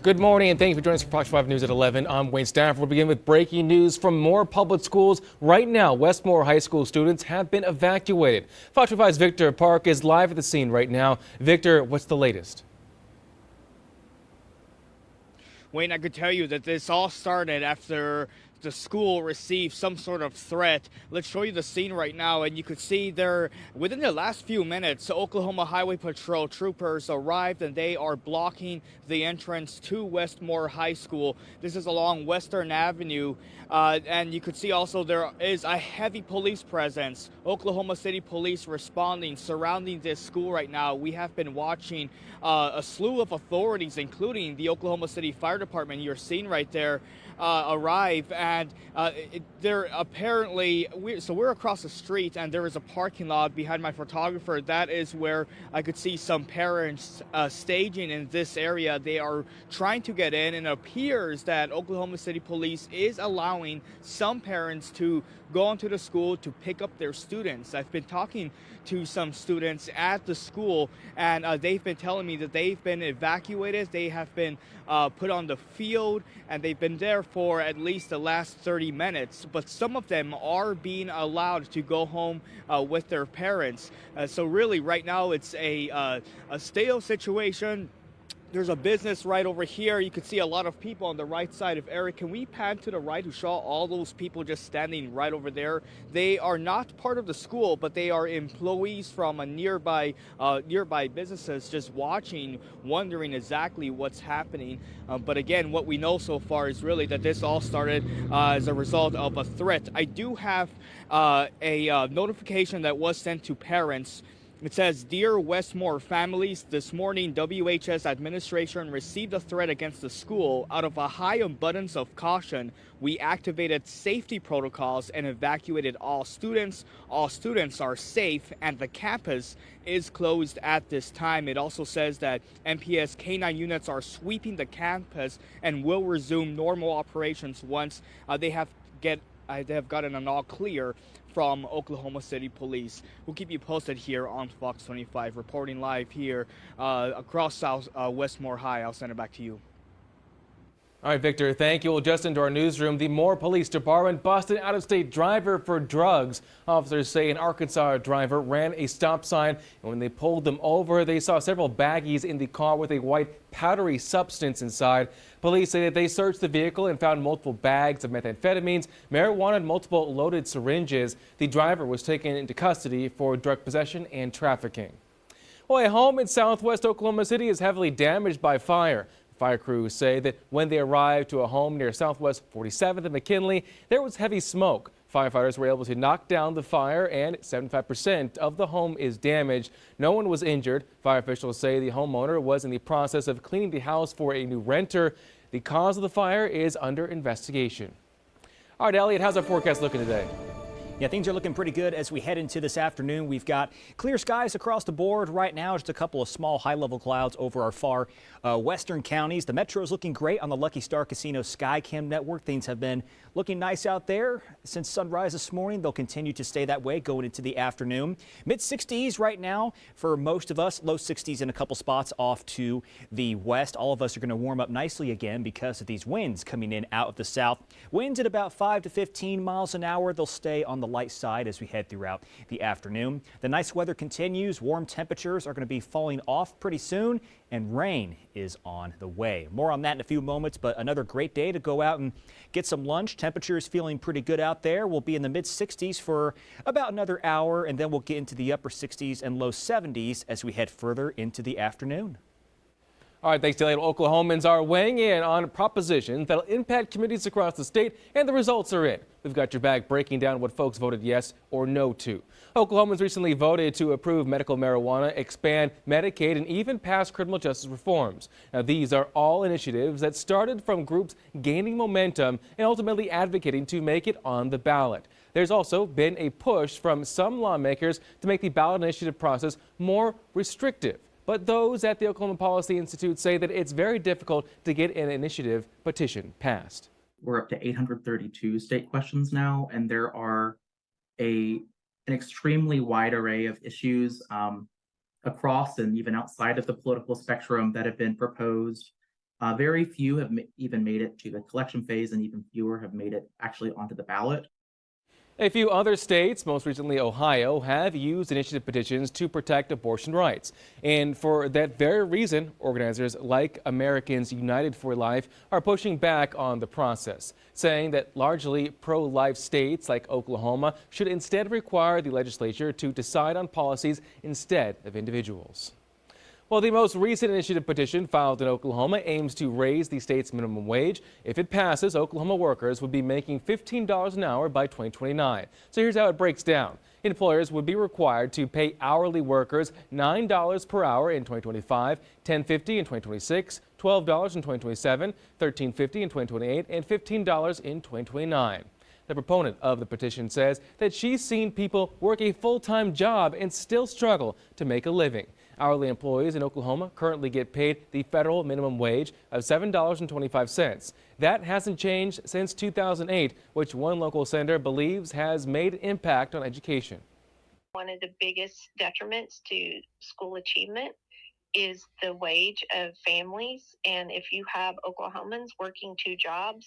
Good morning and thank you for joining us for Fox 5 News at 11. I'm Wayne Stafford. We'll begin with breaking news from more public schools. Right now, Westmore High School students have been evacuated. Fox 5's Victor Park is live at the scene right now. Victor, what's the latest? Wayne, I could tell you that this all started after the school received some sort of threat. Let's show you the scene right now, and you could see there within the last few minutes, Oklahoma Highway Patrol troopers arrived and they are blocking the entrance to Westmore High School. This is along Western Avenue, and you could see also there is a heavy police presence. Oklahoma City Police responding, surrounding this school right now. We have been watching a slew of authorities, including the Oklahoma City Fire Department you're seeing right there, arrive, and they're apparently we're across the street and there is a parking lot behind my photographer. That is where I could see some parents staging in this area. They are trying to get in, and it appears that Oklahoma City Police is allowing some parents to go into the school to pick up their students. I've been talking to some students at the school, and they've been telling me that they've been evacuated. They have been put on the field, and they've been there for at least the last 30 minutes. But some of them are being allowed to go home with their parents. So really, right now, it's a stale situation. There's a business right over here. You can see a lot of people on the right side of Eric. Can we pan to the right to show all those people just standing right over there? They are not part of the school, but they are employees from a nearby businesses just watching, wondering exactly what's happening. But again, what we know so far is really that this all started as a result of a threat. I do have a notification that was sent to parents. It says, "Dear Westmore families, this morning WHS administration received a threat against the school. Out of a high abundance of caution, we activated safety protocols and evacuated all students. All students are safe and the campus is closed at this time." It also says that MPS K9 units are sweeping the campus and will resume normal operations once they have gotten an all clear from Oklahoma City Police. We'll keep you posted here on Fox 25, reporting live here across South Westmore High. I'll send it back to you. All right, Victor, thank you. Well, just into our newsroom, the Moore Police Department busted an out-of-state driver for drugs. Officers say an Arkansas driver ran a stop sign, and when they pulled them over, they saw several baggies in the car with a white powdery substance inside. Police say that they searched the vehicle and found multiple bags of methamphetamines, marijuana, and multiple loaded syringes. The driver was taken into custody for drug possession and trafficking. Well, a home in southwest Oklahoma City is heavily damaged by fire. Fire crews say that when they arrived to a home near Southwest 47th and McKinley, there was heavy smoke. Firefighters were able to knock down the fire, and 75% of the home is damaged. No one was injured. Fire officials say the homeowner was in the process of cleaning the house for a new renter. The cause of the fire is under investigation. All right, Elliot, how's our forecast looking today? Yeah, things are looking pretty good as we head into this afternoon. We've got clear skies across the board right now, just a couple of small high-level clouds over our far western counties. The metro is looking great on the Lucky Star Casino Skycam network. Things have been looking nice out there since sunrise this morning. They'll continue to stay that way going into the afternoon. Mid-60s right now for most of us, low 60s in a couple spots off to the west. All of us are going to warm up nicely again because of these winds coming in out of the south. Winds at about 5 to 15 miles an hour. They'll stay on the light side as we head throughout the afternoon. The nice weather continues. Warm temperatures are going to be falling off pretty soon, and rain is on the way. More on that in a few moments, but another great day to go out and get some lunch. Temperatures feeling pretty good out there. We'll be in the mid 60s for about another hour, and then we'll get into the upper 60s and low 70s as we head further into the afternoon. All right, thanks, Elliot. Oklahomans are weighing in on propositions that'll impact communities across the state, and the results are in. We've got your back breaking down what folks voted yes or no to. Oklahomans recently voted to approve medical marijuana, expand Medicaid, and even pass criminal justice reforms. Now, these are all initiatives that started from groups gaining momentum and ultimately advocating to make it on the ballot. There's also been a push from some lawmakers to make the ballot initiative process more restrictive. But those at the Oklahoma Policy Institute say that it's very difficult to get an initiative petition passed. We're up to 832 state questions now, and there are an extremely wide array of issues across and even outside of the political spectrum that have been proposed Very few have even made it to the collection phase, and even fewer have made it actually onto the ballot. A few other states, most recently Ohio, have used initiative petitions to protect abortion rights. And for that very reason, organizers like Americans United for Life are pushing back on the process, saying that largely pro-life states like Oklahoma should instead require the legislature to decide on policies instead of individuals. Well, the most recent initiative petition filed in Oklahoma aims to raise the state's minimum wage. If it passes, Oklahoma workers would be making $15 an hour by 2029. So here's how it breaks down. Employers would be required to pay hourly workers $9 per hour in 2025, $10.50 in 2026, $12 in 2027, $13.50 in 2028, and $15 in 2029. The proponent of the petition says that she's seen people work a full-time job and still struggle to make a living. Hourly employees in Oklahoma currently get paid the federal minimum wage of $7.25. That hasn't changed since 2008, which one local senator believes has made an impact on education. One of the biggest detriments to school achievement is the wage of families. And if you have Oklahomans working 2 jobs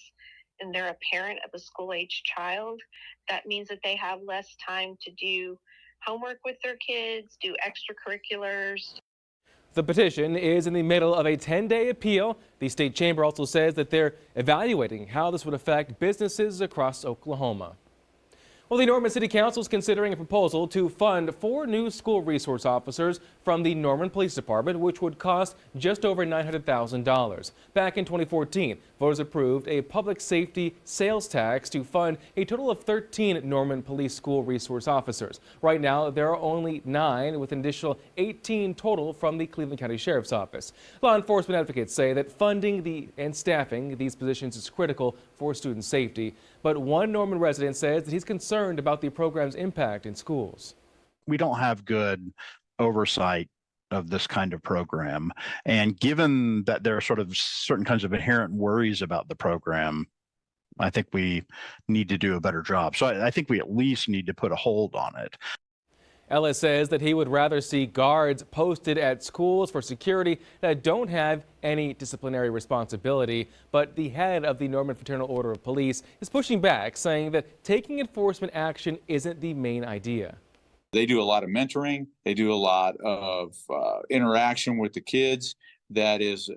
and they're a parent of a school-age child, that means that they have less time to do homework with their kids, do extracurriculars. The petition is in the middle of a 10-day appeal. The state chamber also says that they're evaluating how this would affect businesses across Oklahoma. Well, the Norman City Council is considering a proposal to fund 4 new school resource officers from the Norman Police Department, which would cost just over $900,000. Back in 2014, voters approved a public safety sales tax to fund a total of 13 Norman Police School resource officers. Right now, there are only 9, with an additional 18 total from the Cleveland County Sheriff's Office. Law enforcement advocates say that funding and staffing these positions is critical for student safety. But one Norman resident says that he's concerned about the program's impact in schools. We don't have good oversight of this kind of program. And given that there are sort of certain kinds of inherent worries about the program, I think we need to do a better job. So I think we at least need to put a hold on it. Ellis says that he would rather see guards posted at schools for security that don't have any disciplinary responsibility. But the head of the Norman Fraternal Order of Police is pushing back, saying that taking enforcement action isn't the main idea. They do a lot of mentoring. They do a lot of interaction with the kids that is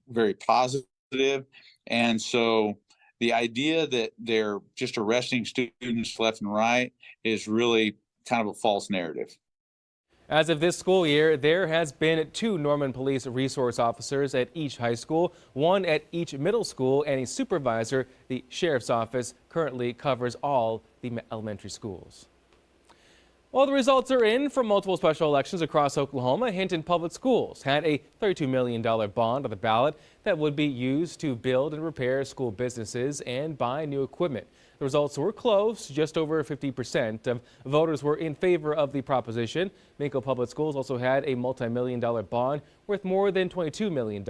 very positive. And so the idea that they're just arresting students left and right is really kind of a false narrative. As of this school year, there has been 2 Norman Police resource officers at each high school, 1 at each middle school, and a supervisor. The sheriff's office currently covers all the elementary schools. Well, the results are in for multiple special elections across Oklahoma. Hinton Public Schools had a $32 million bond on the ballot that would be used to build and repair school businesses and buy new equipment. The results were close. Just over 50% of voters were in favor of the proposition. Minko Public Schools also had a multi-million-dollar bond worth more than $22 million,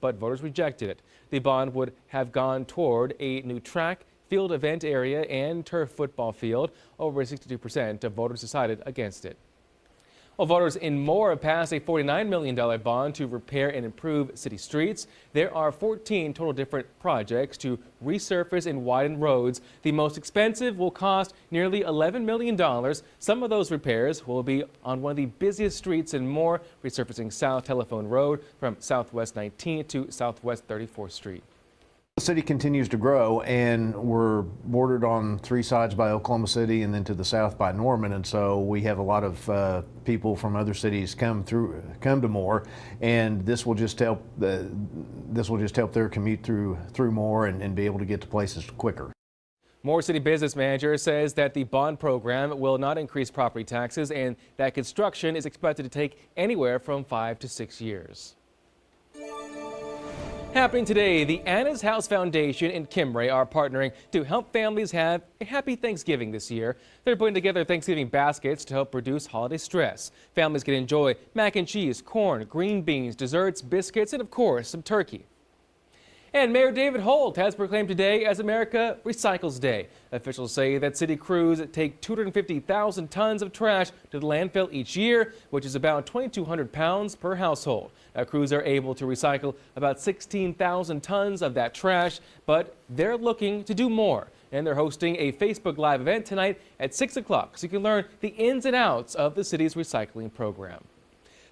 but voters rejected it. The bond would have gone toward a new track, field event area, and turf football field. Over 62% of voters decided against it. Well, voters in Moore passed a $49 million bond to repair and improve city streets. There are 14 total different projects to resurface and widen roads. The most expensive will cost nearly $11 million. Some of those repairs will be on one of the busiest streets in Moore, resurfacing South Telephone Road from Southwest 19th to Southwest 34th Street. The city continues to grow, and we're bordered on 3 sides by Oklahoma City and then to the south by Norman, and so we have a lot of people from other cities come to Moore, and this will just help their commute through Moore and be able to get to places quicker. Moore City Business Manager says that the bond program will not increase property taxes and that construction is expected to take anywhere from 5 to 6 years. Happening today, the Anna's House Foundation and Kimray are partnering to help families have a happy Thanksgiving this year. They're putting together Thanksgiving baskets to help reduce holiday stress. Families can enjoy mac and cheese, corn, green beans, desserts, biscuits, and of course, some turkey. And Mayor David Holt has proclaimed today as America Recycles Day. Officials say that city crews take 250,000 tons of trash to the landfill each year, which is about 2,200 pounds per household. Now, crews are able to recycle about 16,000 tons of that trash, but they're looking to do more. And they're hosting a Facebook Live event tonight at 6 o'clock, so you can learn the ins and outs of the city's recycling program.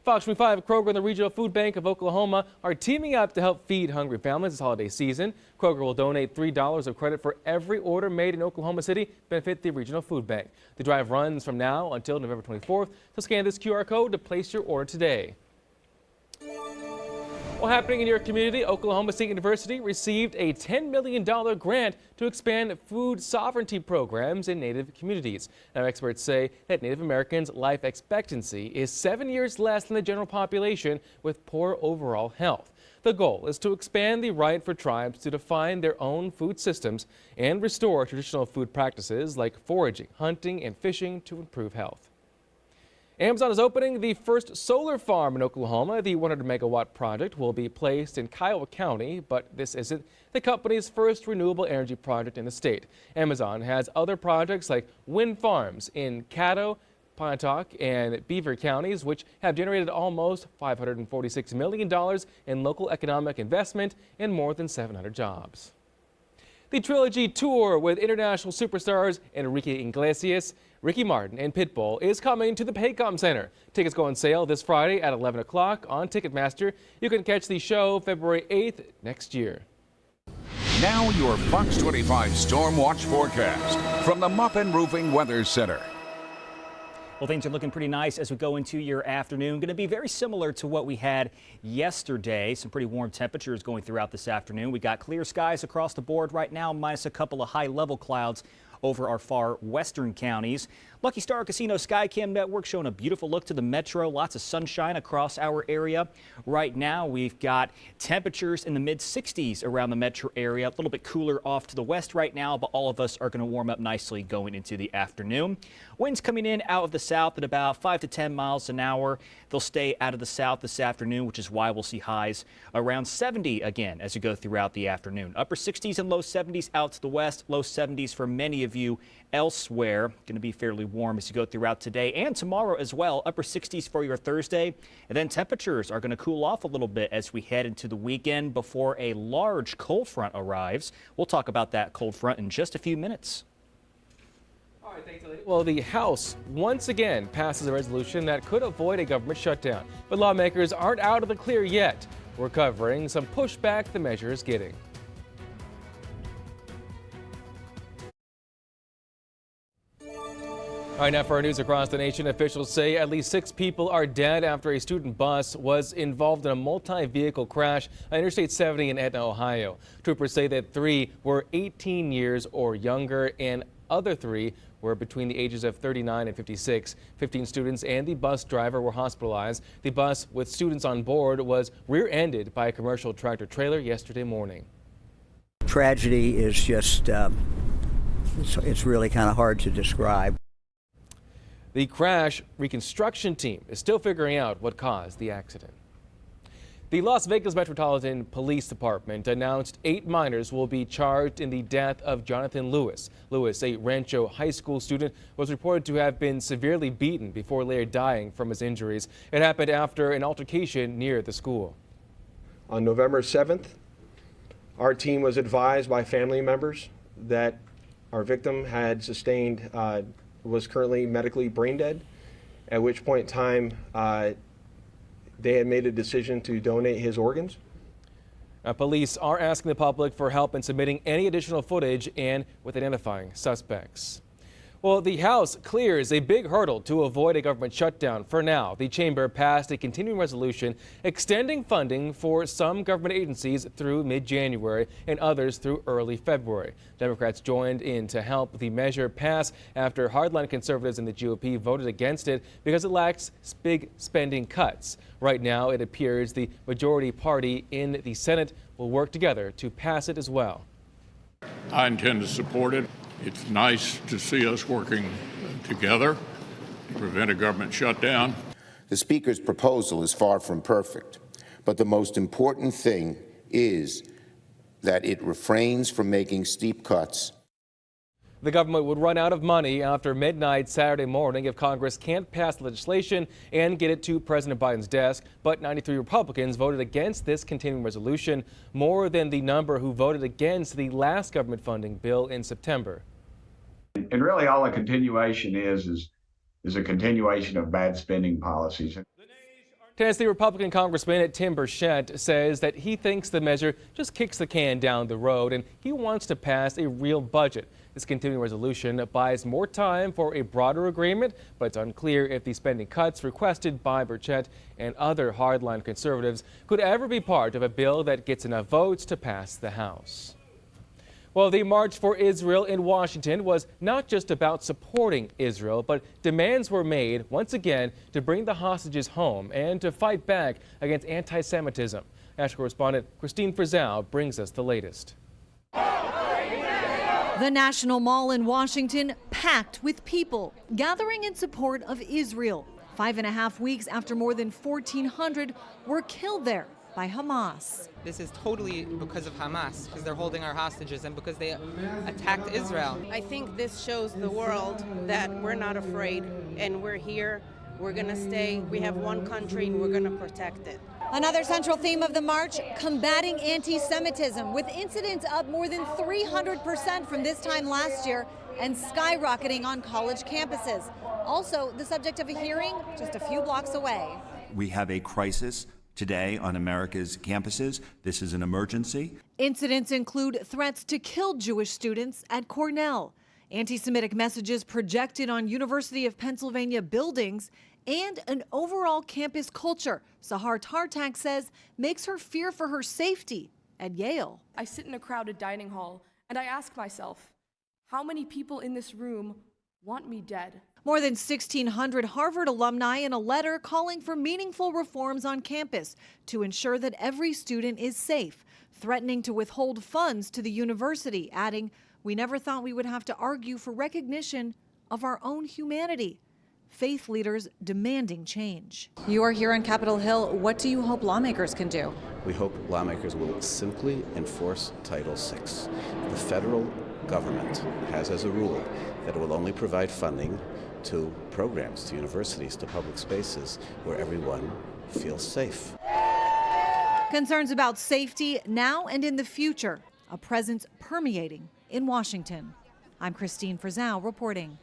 Fox 25, Kroger, and the Regional Food Bank of Oklahoma are teaming up to help feed hungry families this holiday season. Kroger will donate $3 of credit for every order made in Oklahoma City, benefit the Regional Food Bank. The drive runs from now until November 24th, so scan this QR code to place your order today. Well, happening in your community, Oklahoma State University received a $10 million grant to expand food sovereignty programs in Native communities. Now, experts say that Native Americans' life expectancy is 7 years less than the general population with poor overall health. The goal is to expand the right for tribes to define their own food systems and restore traditional food practices like foraging, hunting, and fishing to improve health. Amazon is opening the first solar farm in Oklahoma. The 100-megawatt project will be placed in Kiowa County, but this isn't the company's first renewable energy project in the state. Amazon has other projects like wind farms in Caddo, Pontotoc, and Beaver counties, which have generated almost $546 million in local economic investment and more than 700 jobs. The Trilogy Tour with international superstars Enrique Iglesias, Ricky Martin, and Pitbull is coming to the Paycom Center. Tickets go on sale this Friday at 11 o'clock on Ticketmaster. You can catch the show February 8th next year. Now your Fox 25 Storm Watch forecast from the Muffin Roofing Weather Center. Well, things are looking pretty nice as we go into your afternoon. Going to be very similar to what we had yesterday. Some pretty warm temperatures going throughout this afternoon. We got clear skies across the board right now, minus a couple of high-level clouds over our far western counties. Lucky Star Casino Skycam Network showing a beautiful look to the metro. Lots of sunshine across our area. Right now, we've got temperatures in the mid-60s around the metro area. A little bit cooler off to the west right now, but all of us are going to warm up nicely going into the afternoon. Winds coming in out of the south at about 5 to 10 miles an hour. They'll stay out of the south this afternoon, which is why we'll see highs around 70 again as we go throughout the afternoon. Upper 60s and low 70s out to the west, low 70s for many of you elsewhere. Going to be fairly warm as you go throughout today and tomorrow as well. Upper 60s for your Thursday. And then temperatures are going to cool off a little bit as we head into the weekend before a large cold front arrives. We'll talk about that cold front in just a few minutes. All right, thanks, Elliot. Well, the House once again passes a resolution that could avoid a government shutdown. But lawmakers aren't out of the clear yet. We're covering some pushback the measure is getting. All right, now for our news across the nation, officials say at least 6 people are dead after a student bus was involved in a multi-vehicle crash on Interstate 70 in Etna, Ohio. Troopers say that 3 were 18 years or younger and other 3 were between the ages of 39 and 56. 15 students and the bus driver were hospitalized. The bus with students on board was rear-ended by a commercial tractor trailer yesterday morning. Tragedy is just, it's really kind of hard to describe. The crash reconstruction team is still figuring out what caused the accident. The Las Vegas Metropolitan Police Department announced 8 minors will be charged in the death of Jonathan Lewis. Lewis, a Rancho High School student, was reported to have been severely beaten before later dying from his injuries. It happened after an altercation near the school. On November 7th, our team was advised by family members that our victim had sustained was currently medically brain dead, at which point in time they had made a decision to donate his organs. Police are asking the public for help in submitting any additional footage and with identifying suspects. Well, the House clears a big hurdle to avoid a government shutdown. For now, the chamber passed a continuing resolution extending funding for some government agencies through mid-January and others through early February. Democrats joined in to help the measure pass after hardline conservatives in the GOP voted against it because it lacks big spending cuts. Right now, it appears the majority party in the Senate will work together to pass it as well. I intend to support it. It's nice to see us working together to prevent a government shutdown. The Speaker's proposal is far from perfect, but the most important thing is that it refrains from making steep cuts. The government would run out of money after midnight Saturday morning if Congress can't pass legislation and get it to President Biden's desk. But 93 Republicans voted against this continuing resolution, more than the number who voted against the last government funding bill in September. And really all a continuation is a continuation of bad spending policies. Tennessee Republican Congressman Tim Burchett says that he thinks the measure just kicks the can down the road and he wants to pass a real budget. This continuing resolution buys more time for a broader agreement, but it's unclear if the spending cuts requested by Burchett and other hardline conservatives could ever be part of a bill that gets enough votes to pass the House. Well, the March for Israel in Washington was not just about supporting Israel, but demands were made once again to bring the hostages home and to fight back against anti-Semitism. National correspondent Christine Frizzell brings us the latest. The National Mall in Washington packed with people gathering in support of Israel. 5.5 weeks after more than 1,400 were killed there by Hamas. This is totally because of Hamas, because they're holding our hostages and because they attacked Israel. I think this shows the world that we're not afraid and we're here. We're going to stay. We have one country and we're going to protect it. Another central theme of the march, combating anti-Semitism, with incidents up more than 300% from this time last year and skyrocketing on college campuses. Also, the subject of a hearing just a few blocks away. We have a crisis today on America's campuses. This is an emergency. Incidents include threats to kill Jewish students at Cornell, anti-Semitic messages projected on University of Pennsylvania buildings, and an overall campus culture Sahar Tartak says makes her fear for her safety at Yale. I sit in a crowded dining hall and I ask myself, how many people in this room want me dead? More than 1,600 Harvard alumni in a letter calling for meaningful reforms on campus to ensure that every student is safe, threatening to withhold funds to the university, adding, "We never thought we would have to argue for recognition of our own humanity." Faith leaders demanding change. You are here on Capitol Hill. What do you hope lawmakers can do? We hope lawmakers will simply enforce Title VI. The federal government has as a rule that it will only provide funding to programs, to universities, to public spaces where everyone feels safe. Concerns about safety now and in the future, a presence permeating in Washington. I'm Christine Frizzell reporting.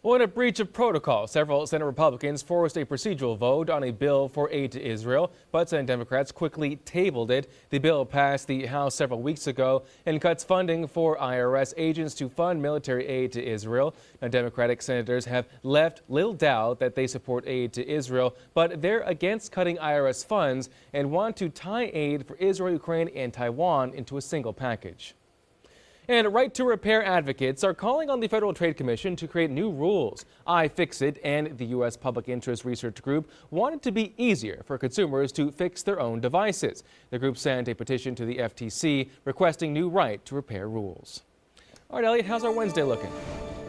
Well, in a breach of protocol, several Senate Republicans forced a procedural vote on a bill for aid to Israel, but Senate Democrats quickly tabled it. The bill passed the House several weeks ago and cuts funding for IRS agents to fund military aid to Israel. Now, Democratic senators have left little doubt that they support aid to Israel, but they're against cutting IRS funds and want to tie aid for Israel, Ukraine, and Taiwan into a single package. And right to repair advocates are calling on the Federal Trade Commission to create new rules. iFixit and the U.S. Public Interest Research Group want it to be easier for consumers to fix their own devices. The group sent a petition to the FTC requesting new right to repair rules. All right, Elliot, how's our Wednesday looking?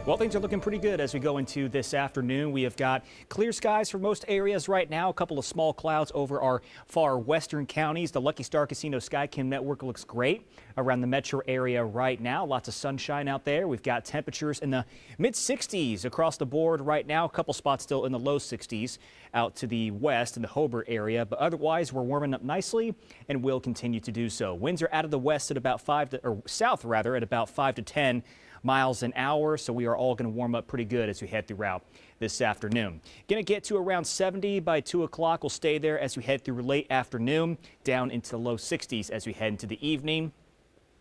Well, things are looking pretty good as we go into this afternoon. We have got clear skies for most areas right now. A couple of small clouds over our far western counties. The Lucky Star Casino Skycam network looks great around the metro area right now. Lots of sunshine out there. We've got temperatures in the mid-60s across the board right now. A couple spots still in the low 60s out to the west in the Hobart area. But otherwise, we're warming up nicely and will continue to do so. Winds are out of the west at about south at about 5 to 10 miles an hour, so we are all going to warm up pretty good as we head throughout this afternoon. Going to get to around 70 by 2 o'clock. We'll stay there as we head through late afternoon, down into the low 60s as we head into the evening.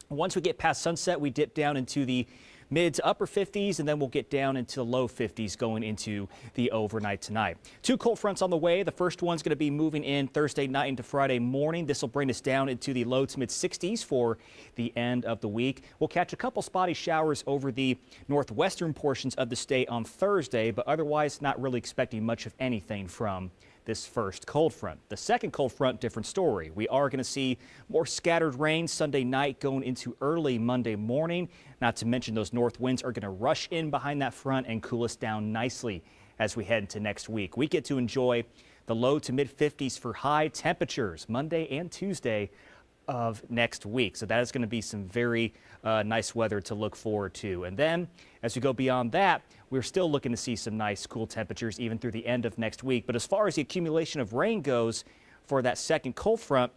Once we get past sunset, we dip down into the mid to upper 50s, and then we'll get down into the low 50s going into the overnight tonight. Two cold fronts on the way. The first one's going to be moving in Thursday night into Friday morning. This will bring us down into the low to mid 60s for the end of the week. We'll catch a couple spotty showers over the northwestern portions of the state on Thursday, but otherwise not really expecting much of anything from this first cold front. The second cold front, different story. We are going to see more scattered rain Sunday night going into early Monday morning. Not to mention those north winds are going to rush in behind that front and cool us down nicely as we head into next week. We get to enjoy the low to mid 50s for high temperatures Monday and Tuesday of next week. So that is going to be some very nice weather to look forward to. And then as we go beyond that, we're still looking to see some nice cool temperatures even through the end of next week. But as far as the accumulation of rain goes for that second cold front,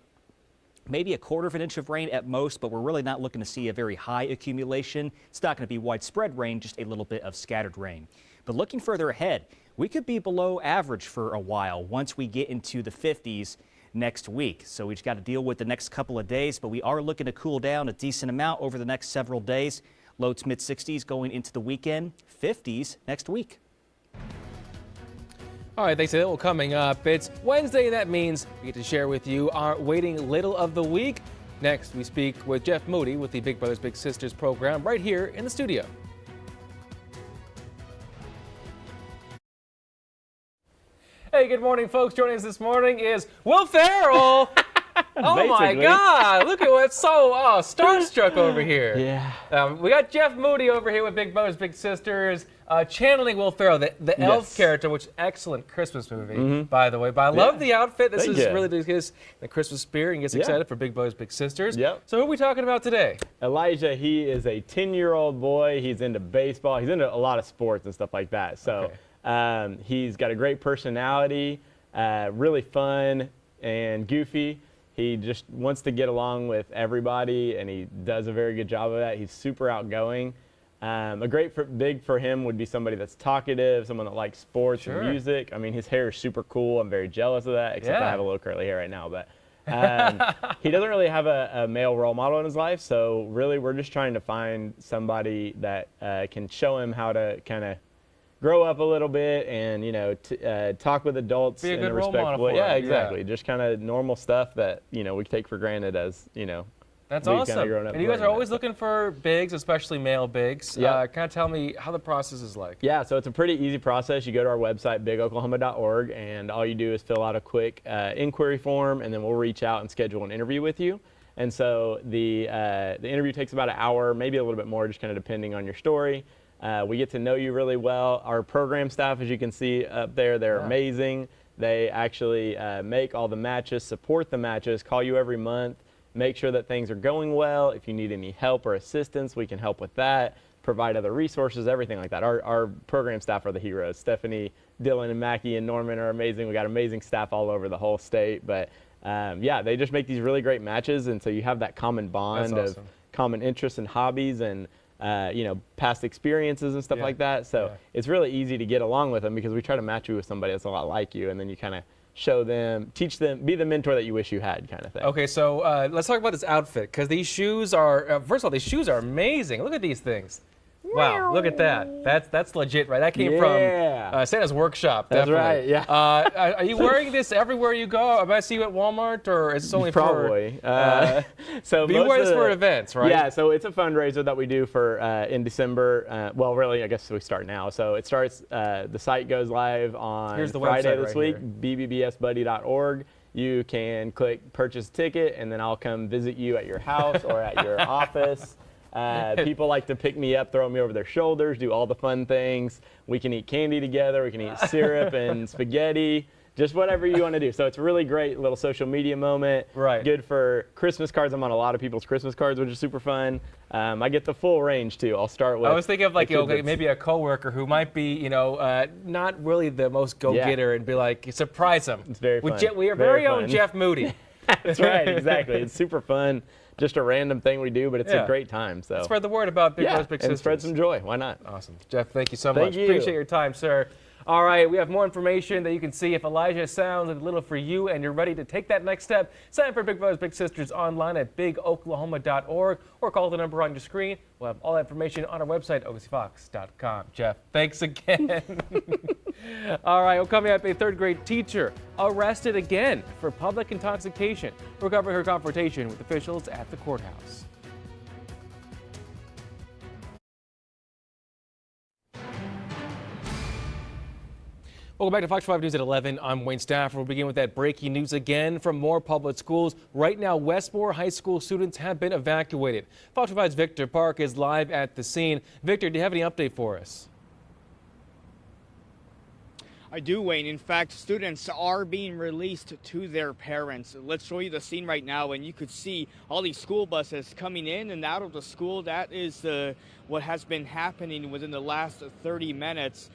maybe 1/4 inch of rain at most, but we're really not looking to see a very high accumulation. It's not going to be widespread rain, just a little bit of scattered rain. But looking further ahead, we could be below average for a while once we get into the 50s next week. So we just got to deal with the next couple of days, but we are looking to cool down a decent amount over the next several days. Low to mid 60s going into the weekend, 50s next week. All right, thanks. Well, coming up, it's Wednesday, and that means we get to share with you our Waiting Little of the Week. Next, we speak with Jeff Moody with the Big Brothers Big Sisters program right here in the studio. Hey, good morning, folks. Joining us this morning is Will Ferrell. Oh my God! Look at what's so starstruck over here. Yeah. We got Jeff Moody over here with Big Brothers Big Sisters, channeling Will Ferrell, the elf character, which excellent Christmas movie, by the way. But I love the outfit. This is really the Christmas spirit, and gets excited for Big Brothers Big Sisters. Yep. So who are we talking about today? Elijah. He is a 10-year-old boy. He's into baseball. He's into a lot of sports and stuff like that. So he's got a great personality, really fun and goofy. He just wants to get along with everybody, and he does a very good job of that. He's super outgoing. Big for him would be somebody that's talkative, someone that likes sports and music. I mean, his hair is super cool. I'm very jealous of that, except I have a little curly hair right now. But he doesn't really have a male role model in his life, so really we're just trying to find somebody that can show him how to kind of grow up a little bit and, you know, talk with adults in a respectful way. Yeah, exactly. Just kind of normal stuff that, you know, we take for granted as, you know. That's awesome. And you guys are always looking for bigs, especially male bigs. Kind of tell me how the process is like. Yeah, so it's a pretty easy process. You go to our website, bigoklahoma.org, and all you do is fill out a quick inquiry form, and then we'll reach out and schedule an interview with you. And so the interview takes about an hour, maybe a little bit more, just kind of depending on your story. We get to know you really well. Our program staff, as you can see up there, they're amazing. They actually make all the matches, support the matches, call you every month, make sure that things are going well. If you need any help or assistance, we can help with that, provide other resources, everything like that. Our program staff are the heroes. Stephanie, Dylan, and Mackie and Norman are amazing. We got amazing staff all over the whole state. But yeah, they just make these really great matches, and so you have that common bond of common interests and hobbies and you know, past experiences and stuff like that. So it's really easy to get along with them because we try to match you with somebody that's a lot like you, and then you kind of show them, teach them, be the mentor that you wish you had, kind of thing. Okay, so let's talk about this outfit, because these shoes are, first of all, these shoes are amazing. Look at these things. Wow, look at that. That's legit, right? That came from Santa's workshop. That's definitely. right, yeah. Are you wearing this everywhere you go? Am I see you at Walmart, or is this only Probably. So you wear this for events, right? Yeah, so it's a fundraiser that we do for in December. Well, really, I guess we start now. So it starts, the site goes live on Friday this week, bbbsbuddy.org. You can click purchase ticket, and then I'll come visit you at your house or at your office. People like to pick me up, throw me over their shoulders, do all the fun things. We can eat candy together. We can eat syrup and spaghetti, just whatever you want to do. So it's a really great little social media moment. Right. Good for Christmas cards. I'm on a lot of people's Christmas cards, which is super fun. I get the full range too. I'll start with. I was thinking of like maybe a coworker who might be, you know, not really the most go-getter, and be like, surprise them. It's very fun. We are very own Jeff Moody. That's right, exactly. It's super fun. Just a random thing we do, but it's a great time. So spread the word about Big Brothers Big Sisters. And spread some joy. Why not? Awesome. Jeff, thank you so much. Thank you. Appreciate your time, sir. All right, we have more information that you can see if Elijah sounds a little for you and you're ready to take that next step. Sign up for Big Brothers Big Sisters online at bigoklahoma.org or call the number on your screen. We'll have all that information on our website, okcfox.com. Jeff, thanks again. All right, well, coming up, a third-grade teacher arrested again for public intoxication. We're covering her confrontation with officials at the courthouse. Welcome back to Fox 5 News at 11. I'm Wayne Stafford. We'll begin with that breaking news again from Moore Public Schools. Right now, Westmore High School students have been evacuated. Fox 5's Victor Park is live at the scene. Victor, do you have any update for us? I do, Wayne. In fact, students are being released to their parents. Let's show you the scene right now, and you could see all these school buses coming in and out of the school. That is what has been happening within the last 30 minutes.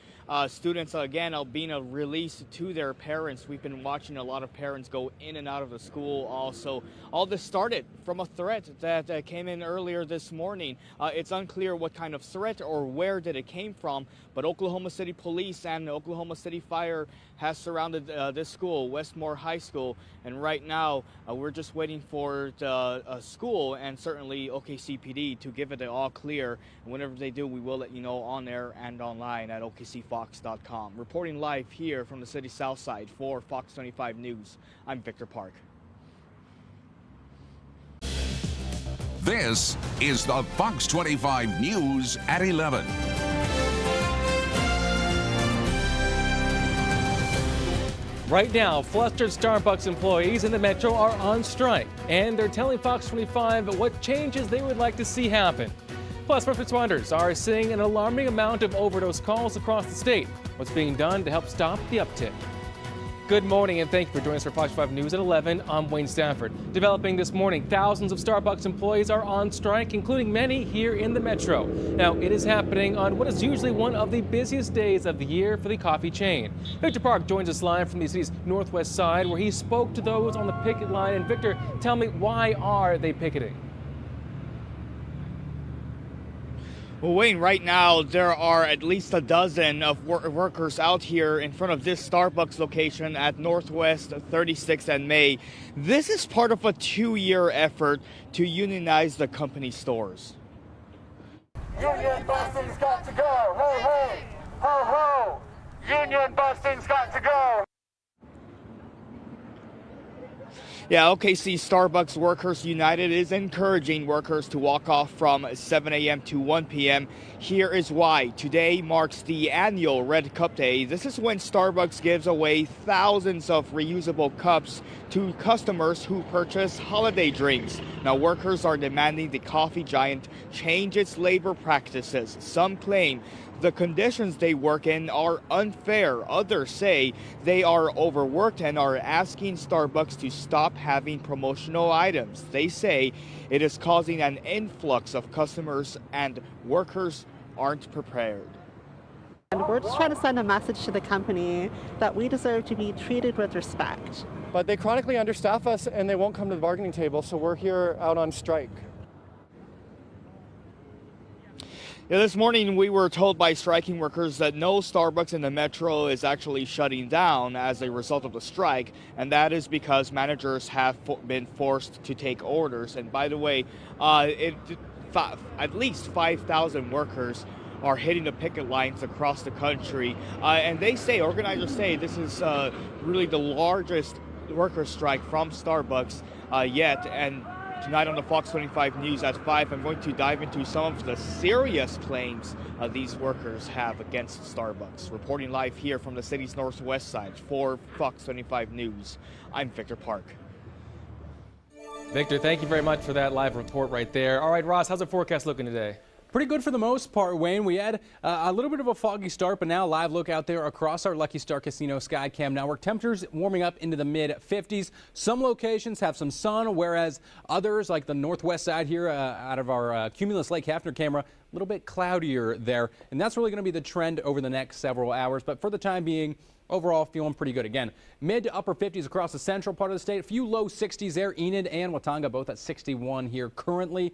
Students, again, are being released to their parents. We've been watching a lot of parents go in and out of the school also. All this started from a threat that came in earlier this morning. It's unclear what kind of threat or where did it came from, but Oklahoma City Police and Oklahoma City Fire has surrounded this school, Westmore High School, and right now we're just waiting for the school and certainly OKCPD to give it the all clear. And whenever they do, we will let you know on air and online at OKCFox.com. Reporting live here from the city's south side for Fox 25 News, I'm Victor Park. This is the Fox 25 News at 11. Right now, flustered Starbucks employees in the metro are on strike, and they're telling Fox 25 what changes they would like to see happen. Plus, first responders are seeing an alarming amount of overdose calls across the state. What's being done to help stop the uptick? Good morning, and thank you for joining us for Fox 5 News at 11. I'm Wayne Stafford. Developing this morning, thousands of Starbucks employees are on strike, including many here in the metro. Now, it is happening on what is usually one of the busiest days of the year for the coffee chain. Victor Park joins us live from the city's northwest side, where he spoke to those on the picket line. And Victor, tell me, why are they picketing? Well, Wayne, right now there are at least a dozen of workers out here in front of this Starbucks location at Northwest 36th and May. This is part of a 2-year effort to unionize the company stores. Union busting's got to go. Ho, ho, ho, ho. Union busting's got to go. Yeah, OKC Starbucks Workers United is encouraging workers to walk off from 7 a.m. to 1 p.m. Here is why. Today marks the annual Red Cup Day. This is when Starbucks gives away thousands of reusable cups to customers who purchase holiday drinks. Now, workers are demanding the coffee giant change its labor practices. Some claim the conditions they work in are unfair. Others say they are overworked and are asking Starbucks to stop having promotional items. They say it is causing an influx of customers and workers aren't prepared. And we're just trying to send a message to the company that we deserve to be treated with respect. But they chronically understaff us and they won't come to the bargaining table, so we're here out on strike. Yeah, this morning we were told by striking workers that no Starbucks in the metro is actually shutting down as a result of the strike, and that is because managers have been forced to take orders. And by the way, at least 5,000 workers are hitting the picket lines across the country, and organizers say this is really the largest worker strike from Starbucks yet. And tonight on the Fox 25 News at 5, I'm going to dive into some of the serious claims these workers have against Starbucks. Reporting live here from the city's northwest side for Fox 25 News, I'm Victor Park. Victor, thank you very much for that live report right there. All right, Ross, how's the forecast looking today? Pretty good for the most part, Wayne. We had a little bit of a foggy start, but now a live look out there across our Lucky Star Casino sky cam network. Temperatures warming up into the mid-50s. Some locations have some sun, whereas others, like the northwest side here out of our Cumulus Lake Hafner camera, a little bit cloudier there. And that's really going to be the trend over the next several hours. But for the time being, overall feeling pretty good. Again, mid to upper 50s across the central part of the state. A few low 60s there. Enid and Watanga both at 61 here currently.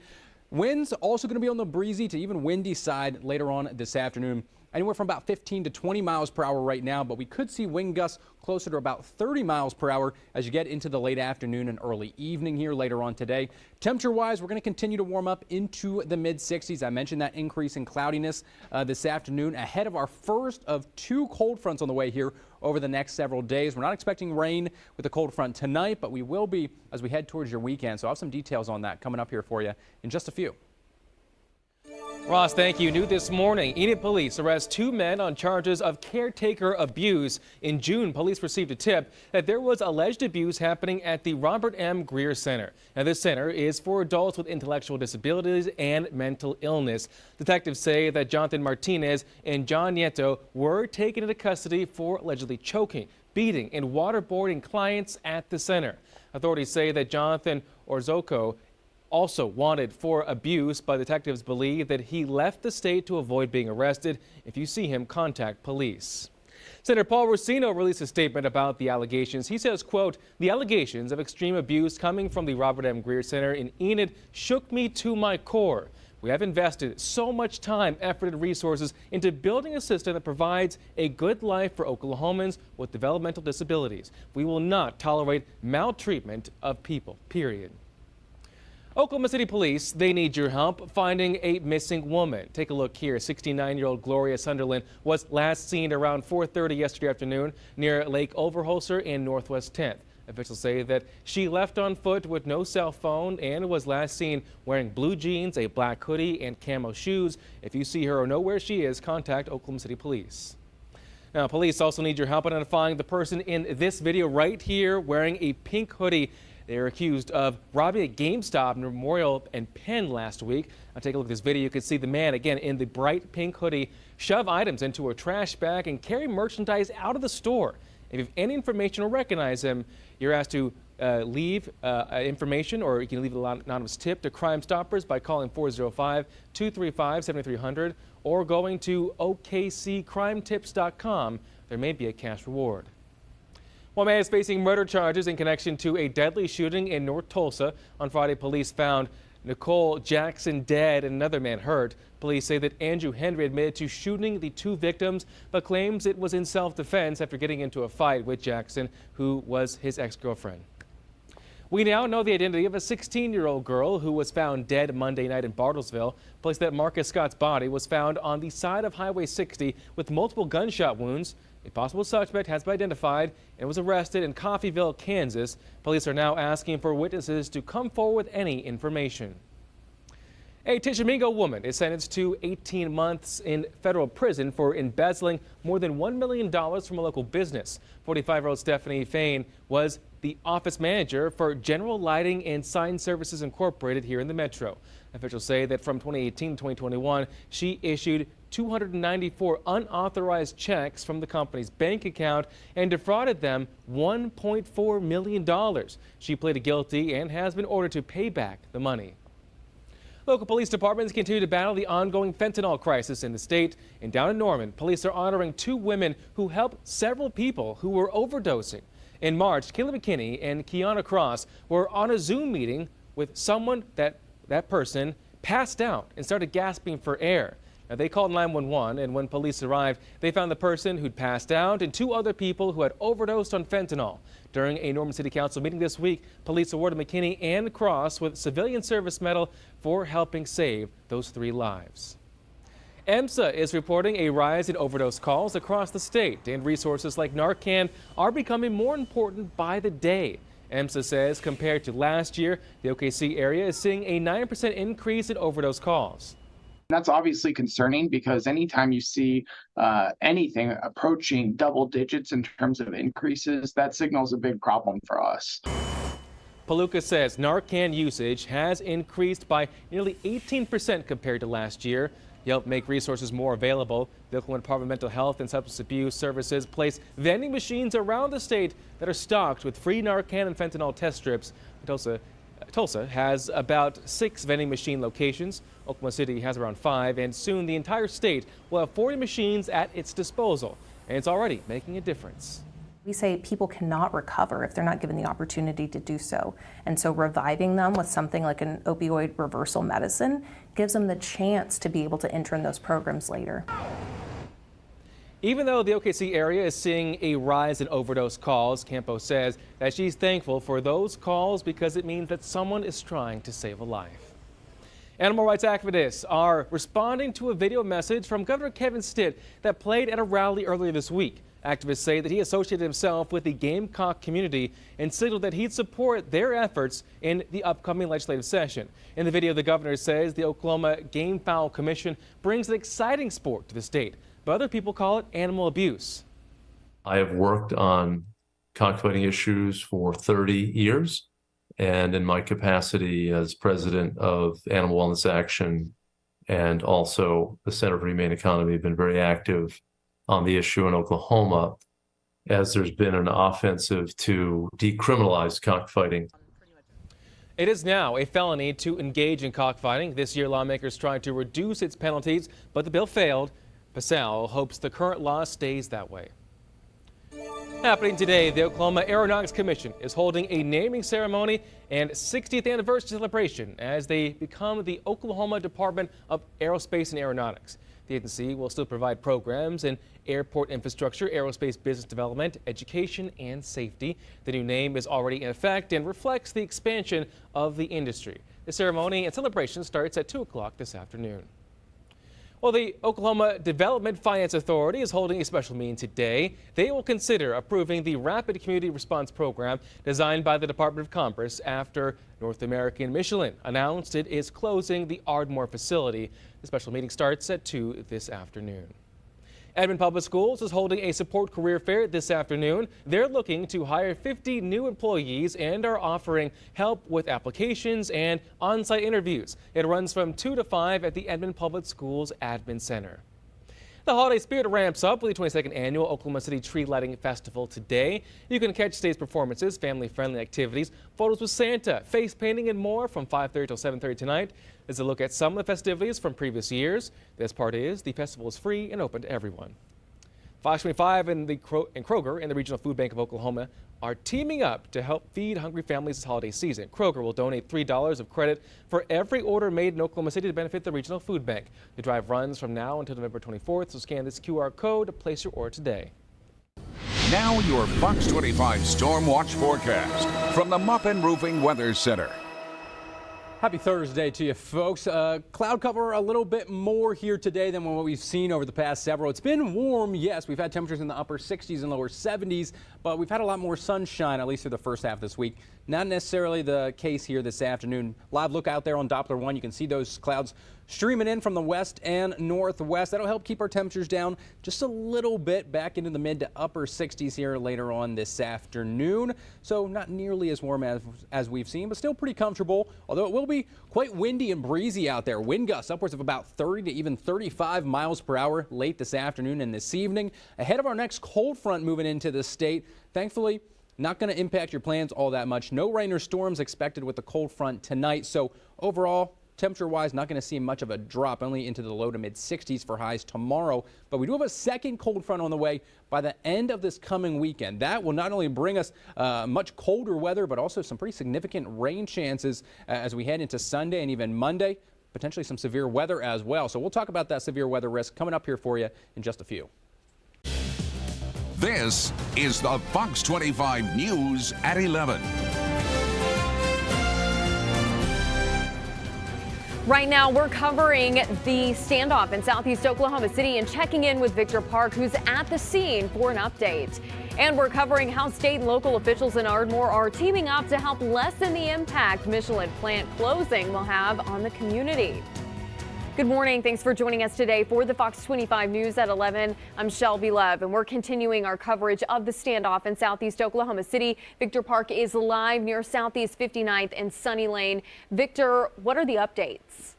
Winds also going to be on the breezy to even windy side later on this afternoon. Anywhere from about 15 to 20 miles per hour right now, but we could see wind gusts closer to about 30 miles per hour as you get into the late afternoon and early evening here later on today. Temperature-wise, we're going to continue to warm up into the mid-60s. I mentioned that increase in cloudiness this afternoon ahead of our first of 2 cold fronts on the way here over the next several days. We're not expecting rain with the cold front tonight, but we will be as we head towards your weekend. So I'll have some details on that coming up here for you in just a few. Ross, thank you. New this morning, Enid police arrest 2 men on charges of caretaker abuse. In June, police received a tip that there was alleged abuse happening at the Robert M. Greer Center. Now, this center is for adults with intellectual disabilities and mental illness. Detectives say that Jonathan Martinez and John Nieto were taken into custody for allegedly choking, beating, and waterboarding clients at the center. Authorities say that Jonathan Orozco also wanted for abuse, but detectives believe that he left the state to avoid being arrested. If you see him, contact police. Senator Paul Rosino released a statement about the allegations. He says, quote, "The allegations of extreme abuse coming from the Robert M. Greer Center in Enid shook me to my core. We have invested so much time, effort, and resources into building a system that provides a good life for Oklahomans with developmental disabilities. We will not tolerate maltreatment of people, period." Oklahoma City Police, they need your help finding a missing woman. Take a look here. 69-year-old Gloria Sunderland was last seen around 4:30 yesterday afternoon near Lake Overholser and Northwest 10th. Officials say that she left on foot with no cell phone and was last seen wearing blue jeans, a black hoodie, and camo shoes. If you see her or know where she is, contact Oklahoma City Police. Now, police also need your help identifying the person in this video right here wearing a pink hoodie. They are accused of robbing a GameStop Memorial and Penn last week. Now take a look at this video. You can see the man, again, in the bright pink hoodie, shove items into a trash bag and carry merchandise out of the store. If you have any information or recognize him, you're asked to leave information, or you can leave an anonymous tip to Crime Stoppers by calling 405-235-7300 or going to OKCCrimeTips.com. There may be a cash reward. One man is facing murder charges in connection to a deadly shooting in North Tulsa. On Friday, police found Nicole Jackson dead and another man hurt. Police say that Andrew Henry admitted to shooting the 2 victims, but claims it was in self-defense after getting into a fight with Jackson, who was his ex-girlfriend. We now know the identity of a 16-year-old girl who was found dead Monday night in Bartlesville. Police that Marcus Scott's body was found on the side of Highway 60 with multiple gunshot wounds. A possible suspect has been identified and was arrested in Coffeyville, Kansas. Police are now asking for witnesses to come forward with any information. A Tishomingo woman is sentenced to 18 months in federal prison for embezzling more than $1 million from a local business. 45-year-old Stephanie Fain was the office manager for General Lighting and Sign Services Incorporated here in the metro. Officials say that from 2018 to 2021, she issued 294 unauthorized checks from the company's bank account and defrauded them $1.4 million. She pleaded guilty and has been ordered to pay back the money. Local police departments continue to battle the ongoing fentanyl crisis in the state. And down in Norman, police are honoring 2 women who helped several people who were overdosing. In March, Kayla McKinney and Kiana Cross were on a Zoom meeting with someone that person passed out and started gasping for air. Now, they called 911, and when police arrived, they found the person who'd passed out and 2 other people who had overdosed on fentanyl. During a Norman City Council meeting this week, police awarded McKinney and Cross with Civilian Service Medal for helping save those 3 lives. EMSA is reporting a rise in overdose calls across the state, and resources like Narcan are becoming more important by the day. EMSA says compared to last year, the OKC area is seeing a 9% increase in overdose calls. That's obviously concerning because anytime you see anything approaching double digits in terms of increases, that signals a big problem for us. Palooka says Narcan usage has increased by nearly 18% compared to last year. To help make resources more available, the Oklahoma Department of Mental Health and Substance Abuse Services place vending machines around the state that are stocked with free Narcan and fentanyl test strips. Tulsa has about 6 vending machine locations. Oklahoma City has around 5, and soon the entire state will have 40 machines at its disposal, and it's already making a difference. We say people cannot recover if they're not given the opportunity to do so. And so reviving them with something like an opioid reversal medicine gives them the chance to be able to enter in those programs later. Even though the OKC area is seeing a rise in overdose calls, Campo says that she's thankful for those calls because it means that someone is trying to save a life. Animal rights activists are responding to a video message from Governor Kevin Stitt that played at a rally earlier this week. Activists say that he associated himself with the Gamecock community and signaled that he'd support their efforts in the upcoming legislative session. In the video, the governor says the Oklahoma Game Fowl Commission brings an exciting sport to the state, but other people call it animal abuse. I have worked on cockfighting issues for 30 years, and in my capacity as president of Animal Wellness Action and also the Center for Humane Economy, have been very active on the issue in Oklahoma as there's been an offensive to decriminalize cockfighting. It is now a felony to engage in cockfighting. This year, lawmakers tried to reduce its penalties, but the bill failed. Pascal hopes the current law stays that way. Happening today, the Oklahoma Aeronautics Commission is holding a naming ceremony and 60th anniversary celebration as they become the Oklahoma Department of Aerospace and Aeronautics. The agency will still provide programs in airport infrastructure, aerospace business development, education, and safety. The new name is already in effect and reflects the expansion of the industry. The ceremony and celebration starts at 2 o'clock this afternoon. Well, the Oklahoma Development Finance Authority is holding a special meeting today. They will consider approving the Rapid Community Response Program designed by the Department of Commerce after North American Michelin announced it is closing the Ardmore facility. The special meeting starts at 2 this afternoon. Edmond Public Schools is holding a support career fair this afternoon. They're looking to hire 50 new employees and are offering help with applications and on-site interviews. It runs from 2 to 5 at the Edmond Public Schools Admin Center. The holiday spirit ramps up with the 22nd annual Oklahoma City Tree Lighting Festival today. You can catch today's performances, family-friendly activities, photos with Santa, face painting, and more from 5:30 till 7:30 tonight. There's a look at some of the festivities from previous years. The best part is the festival is free and open to everyone. Fox 25 and Kroger and the Regional Food Bank of Oklahoma are teaming up to help feed hungry families this holiday season. Kroger will donate $3 of credit for every order made in Oklahoma City to benefit the Regional Food Bank. The drive runs from now until November 24th, so scan this QR code to place your order today. Now your Fox 25 Storm Watch forecast from the Muppin Roofing Weather Center. Happy Thursday to you, folks. Cloud cover a little bit more here today than what we've seen over the past several. It's been warm, yes. We've had temperatures in the upper 60s and lower 70s, but we've had a lot more sunshine, at least through the first half of this week. Not necessarily the case here this afternoon. Live look out there on Doppler 1. You can see those clouds streaming in from the west and northwest. That'll help keep our temperatures down just a little bit, back into the mid to upper 60s here later on this afternoon. So not nearly as warm as we've seen, but still pretty comfortable, although it will be quite windy and breezy out there. Wind gusts upwards of about 30 to even 35 miles per hour late this afternoon and this evening. Ahead of our next cold front moving into the state. Thankfully, not going to impact your plans all that much. No rain or storms expected with the cold front tonight. So overall, temperature-wise, not going to see much of a drop, only into the low to mid-60s for highs tomorrow. But we do have a second cold front on the way by the end of this coming weekend. That will not only bring us much colder weather, but also some pretty significant rain chances as we head into Sunday and even Monday. Potentially some severe weather as well. So we'll talk about that severe weather risk coming up here for you in just a few. This is the Fox 25 News at 11. Right now, we're covering the standoff in southeast Oklahoma City and checking in with Victor Park, who's at the scene for an update. And we're covering how state and local officials in Ardmore are teaming up to help lessen the impact Michelin plant closing will have on the community. Good morning. Thanks for joining us today for the Fox 25 News at 11. I'm Shelby Love, and we're continuing our coverage of the standoff in southeast Oklahoma City. Victor Park is live near Southeast 59th and Sunny Lane. Victor, what are the updates?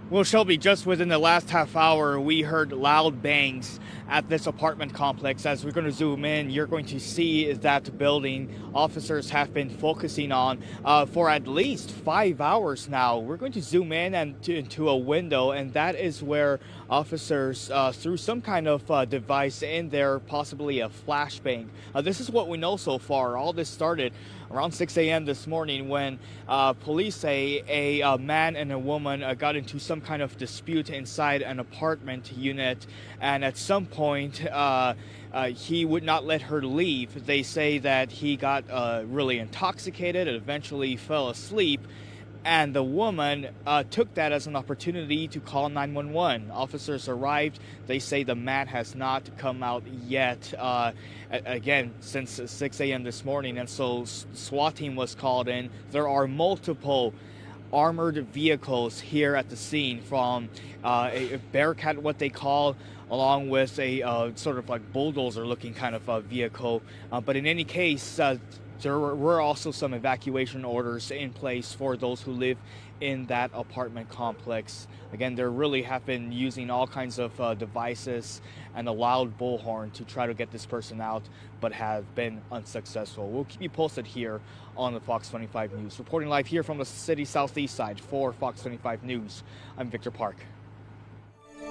Well, Shelby, just within the last half hour, we heard loud bangs at this apartment complex. As we're going to zoom in, you're going to see that building officers have been focusing on for at least 5 hours now. We're going to zoom in and into a window, and that is where officers threw some kind of device in there, possibly a flashbang. This is what we know so far. All this started around 6 a.m. this morning when police say a man and a woman got into some kind of dispute inside an apartment unit, and at some point he would not let her leave. They say that he got really intoxicated and eventually fell asleep. and the woman took that as an opportunity to call 911. Officers arrived. They say the man has not come out yet, again, since 6 a.m. this morning, and so SWAT team was called in. There are multiple armored vehicles here at the scene, from a Bearcat, what they call, along with a sort of like bulldozer looking kind of vehicle. But in any case, there were also some evacuation orders in place for those who live in that apartment complex. Again, they really have been using all kinds of devices and a loud bullhorn to try to get this person out, but have been unsuccessful. We'll keep you posted here on the Fox 25 News. Reporting live here from the city southeast side for Fox 25 News, I'm Victor Park.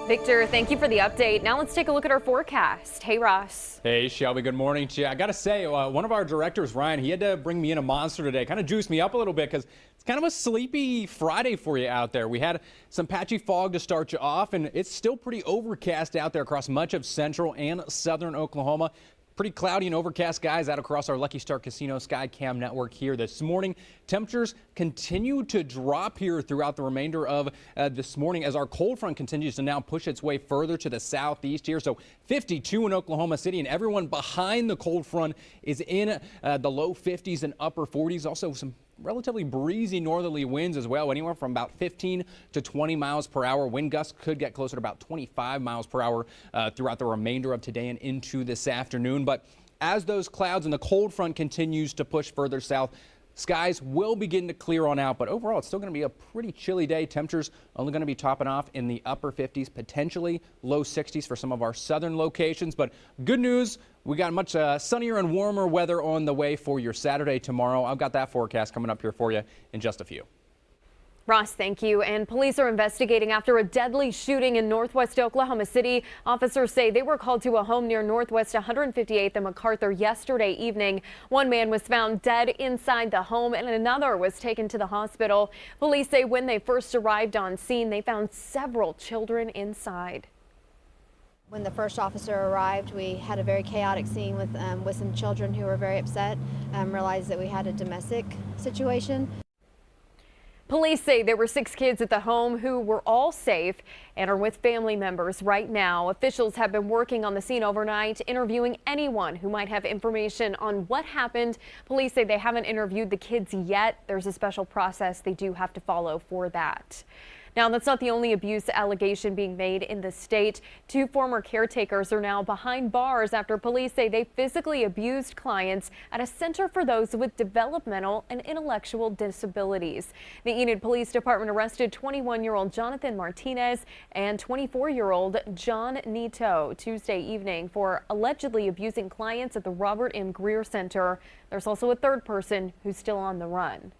Victor, thank you for the update. Now let's take a look at our forecast. Hey, Ross. Hey, Shelby. Good morning to you. I got to say, one of our directors, Ryan, he had to bring me in a monster today. Kind of juiced me up a little bit because it's kind of a sleepy Friday for you out there. We had some patchy fog to start you off, and it's still pretty overcast out there across much of central and southern Oklahoma. Pretty cloudy and overcast, guys, out across our Lucky Star Casino Sky Cam network here this morning. Temperatures continue to drop here throughout the remainder of this morning as our cold front continues to now push its way further to the southeast here. So 52 in Oklahoma City, and everyone behind the cold front is in the low 50s and upper 40s. Also some relatively breezy northerly winds as well, anywhere from about 15 to 20 miles per hour. Wind gusts could get closer to about 25 miles per hour throughout the remainder of today and into this afternoon. But as those clouds and the cold front continues to push further south, skies will begin to clear on out, but overall it's still going to be a pretty chilly day. Temperatures only going to be topping off in the upper 50s, potentially low 60s for some of our southern locations. But good news, we got much sunnier and warmer weather on the way for your Saturday tomorrow. I've got that forecast coming up here for you in just a few. Ross, thank you. And police are investigating after a deadly shooting in northwest Oklahoma City. Officers say they were called to a home near northwest 158th and MacArthur yesterday evening. One man was found dead inside the home and another was taken to the hospital. Police say when they first arrived on scene, they found several children inside. When the first officer arrived, we had a very chaotic scene with some children who were very upset, realized that we had a domestic situation. Police say there were 6 kids at the home who were all safe and are with family members right now. Officials have been working on the scene overnight, interviewing anyone who might have information on what happened. Police say they haven't interviewed the kids yet. There's a special process they do have to follow for that. Now, that's not the only abuse allegation being made in the state. 2 former caretakers are now behind bars after police say they physically abused clients at a center for those with developmental and intellectual disabilities. The Enid Police Department arrested 21-year-old Jonathan Martinez and 24-year-old John Nito Tuesday evening for allegedly abusing clients at the Robert M. Greer Center. There's also a third person who's still on the run.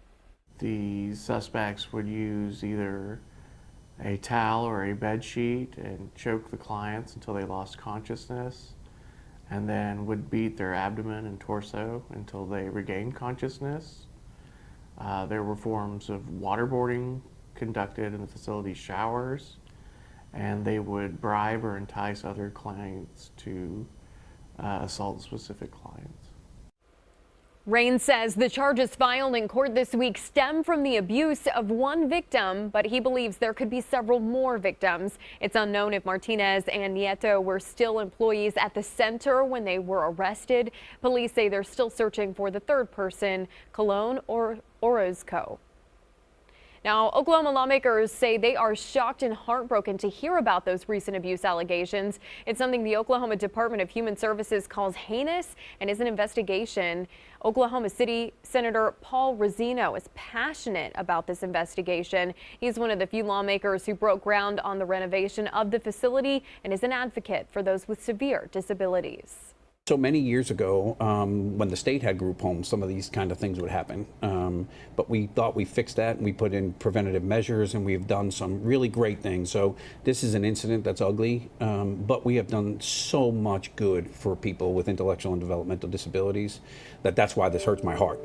The suspects would use either a towel or a bed sheet and choke the clients until they lost consciousness, and then would beat their abdomen and torso until they regained consciousness. There were forms of waterboarding conducted in the facility's showers, and they would bribe or entice other clients to assault specific clients. Rain says the charges filed in court this week stem from the abuse of one victim, but he believes there could be several more victims. It's unknown if Martinez and Nieto were still employees at the center when they were arrested. Police say they're still searching for the third person, Cologne or Orozco. Now, Oklahoma lawmakers say they are shocked and heartbroken to hear about those recent abuse allegations. It's something the Oklahoma Department of Human Services calls heinous and is an investigation. Oklahoma City Senator Paul Rosino is passionate about this investigation. He's one of the few lawmakers who broke ground on the renovation of the facility and is an advocate for those with severe disabilities. So many years ago, when the state had group homes, some of these kind of things would happen. But we thought we fixed that, and we put in preventative measures, and we've done some really great things. So this is an incident that's ugly, but we have done so much good for people with intellectual and developmental disabilities that's why this hurts my heart.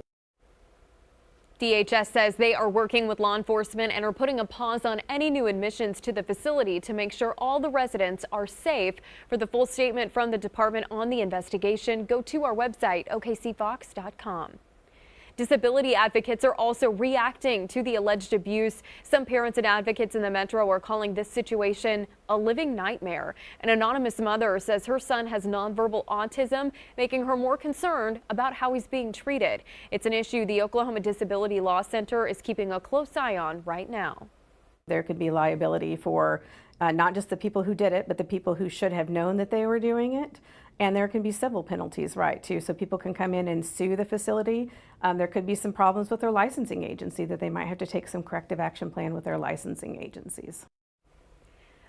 DHS says they are working with law enforcement and are putting a pause on any new admissions to the facility to make sure all the residents are safe. For the full statement from the department on the investigation, go to our website, okcfox.com. Disability advocates are also reacting to the alleged abuse. Some parents and advocates in the metro are calling this situation a living nightmare. An anonymous mother says her son has nonverbal autism, making her more concerned about how he's being treated. It's an issue the Oklahoma Disability Law Center is keeping a close eye on right now. There could be liability for not just the people who did it, but the people who should have known that they were doing it. And there can be civil penalties, right, too. So people can come in and sue the facility. There could be some problems with their licensing agency that they might have to take some corrective action plan with their licensing agencies.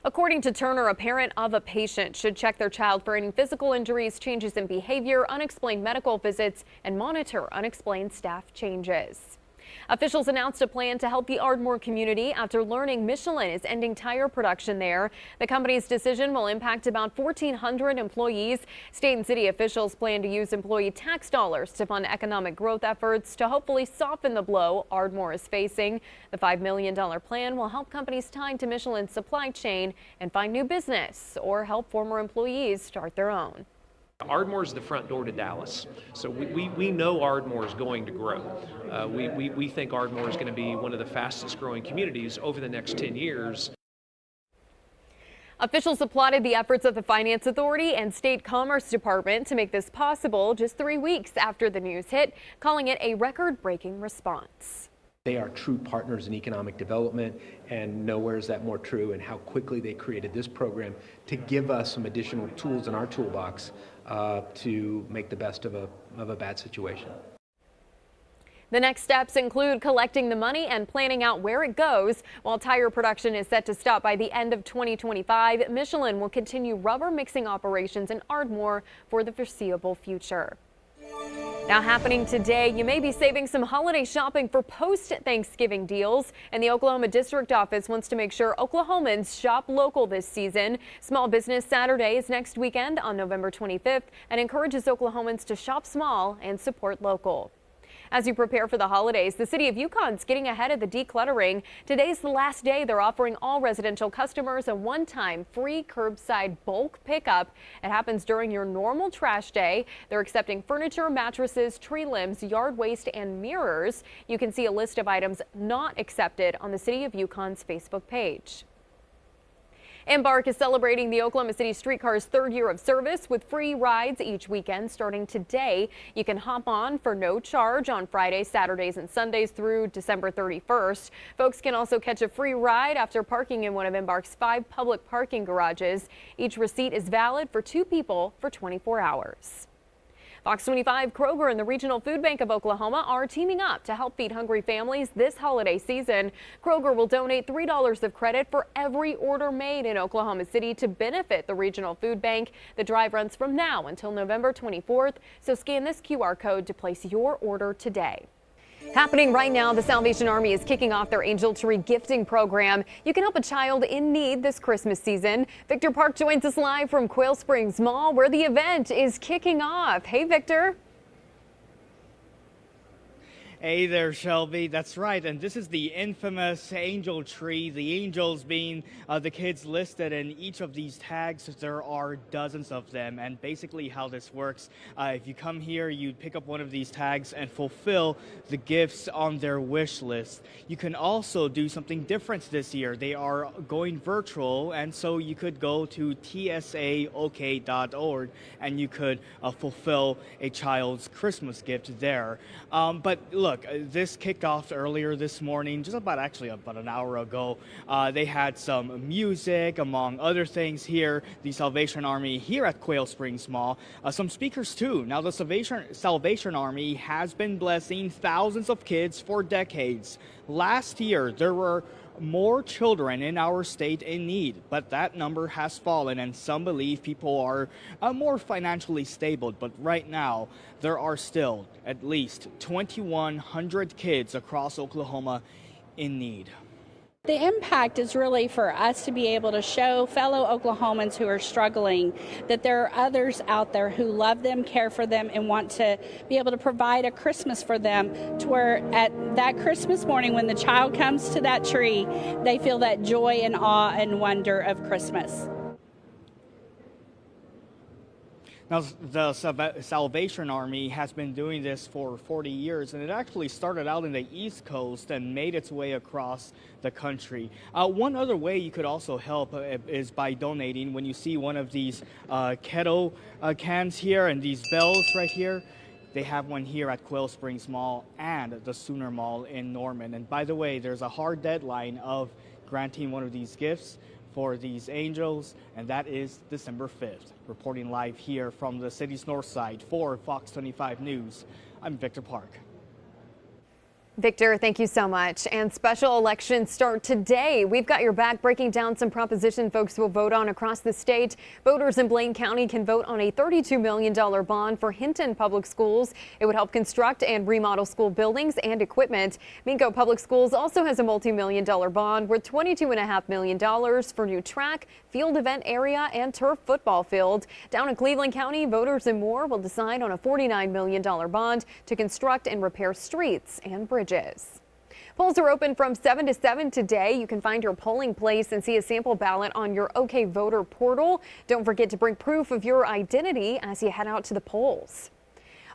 According to Turner, a parent of a patient should check their child for any physical injuries, changes in behavior, unexplained medical visits, and monitor unexplained staff changes. Officials announced a plan to help the Ardmore community after learning Michelin is ending tire production there. The company's decision will impact about 1,400 employees. State and city officials plan to use employee tax dollars to fund economic growth efforts to hopefully soften the blow Ardmore is facing. The $5 million plan will help companies tied to Michelin's supply chain and find new business or help former employees start their own. Ardmore is the front door to Dallas, so we know Ardmore is going to grow. We think Ardmore is going to be one of the fastest growing communities over the next 10 years. Officials applauded the efforts of the Finance Authority and State Commerce Department to make this possible just 3 weeks after the news hit, calling it a record-breaking response. They are true partners in economic development, and nowhere is that more true, and how quickly they created this program to give us some additional tools in our toolbox to make the best of a bad situation. The next steps include collecting the money and planning out where it goes. While tire production is set to stop by the end of 2025, Michelin will continue rubber mixing operations in Ardmore for the foreseeable future. Now happening today, you may be saving some holiday shopping for post-Thanksgiving deals, and the Oklahoma District Office wants to make sure Oklahomans shop local this season. Small Business Saturday is next weekend on November 25th and encourages Oklahomans to shop small and support local. As you prepare for the holidays, the city of Yukon's getting ahead of the decluttering. Today's the last day they're offering all residential customers a one-time free curbside bulk pickup. It happens during your normal trash day. They're accepting furniture, mattresses, tree limbs, yard waste, and mirrors. You can see a list of items not accepted on the City of Yukon's Facebook page. Embark is celebrating the Oklahoma City streetcar's 3rd year of service with free rides each weekend starting today. You can hop on for no charge on Fridays, Saturdays, and Sundays through December 31st. Folks can also catch a free ride after parking in one of Embark's 5 public parking garages. Each receipt is valid for 2 people for 24 hours. Fox 25, Kroger, and the Regional Food Bank of Oklahoma are teaming up to help feed hungry families this holiday season. Kroger will donate $3 of credit for every order made in Oklahoma City to benefit the Regional Food Bank. The drive runs from now until November 24th, so scan this QR code to place your order today. Happening right now, the Salvation Army is kicking off their Angel Tree gifting program. You can help a child in need this Christmas season. Victor Park joins us live from Quail Springs Mall, where the event is kicking off. Hey, Victor. Hey there, Shelby. That's right. And this is the infamous angel tree, the angels being the kids listed in each of these tags. There are dozens of them. And basically how this works, if you come here, you pick up one of these tags and fulfill the gifts on their wish list. You can also do something different this year. They are going virtual, and so you could go to tsakokh.org and you could fulfill a child's Christmas gift there. But look, this kicked off earlier this morning, just about an hour ago. They had some music, among other things here, the Salvation Army here at Quail Springs Mall. Some speakers too. Now, the Salvation Army has been blessing thousands of kids for decades. Last year, there were more children in our state in need, but that number has fallen, and some believe people are more financially stable. But right now, there are still at least 2,100 kids across Oklahoma in need. The impact is really for us to be able to show fellow Oklahomans who are struggling that there are others out there who love them, care for them, and want to be able to provide a Christmas for them, to where at that Christmas morning when the child comes to that tree, they feel that joy and awe and wonder of Christmas. Now, the Salvation Army has been doing this for 40 years, and it actually started out in the East Coast and made its way across the country. One other way you could also help is by donating. When you see one of these kettle cans here and these bells right here, they have one here at Quail Springs Mall and the Sooner Mall in Norman. And by the way, there's a hard deadline of granting one of these gifts for these angels, and that is December 5th. Reporting live here from the city's north side for Fox 25 News, I'm Victor Park. Victor, thank you so much. And special elections start today. We've got your back breaking down some proposition folks will vote on across the state. Voters in Blaine County can vote on a $32 million bond for Hinton Public Schools. It would help construct and remodel school buildings and equipment. Mingo Public Schools also has a multi-million-dollar bond worth $22.5 million for new track, field event area, and turf football field. Down in Cleveland County, voters in Moore will decide on a $49 million bond to construct and repair streets and bridges. Polls are open from 7 to 7 today. You can find your polling place and see a sample ballot on your OK Voter portal. Don't forget to bring proof of your identity as you head out to the polls.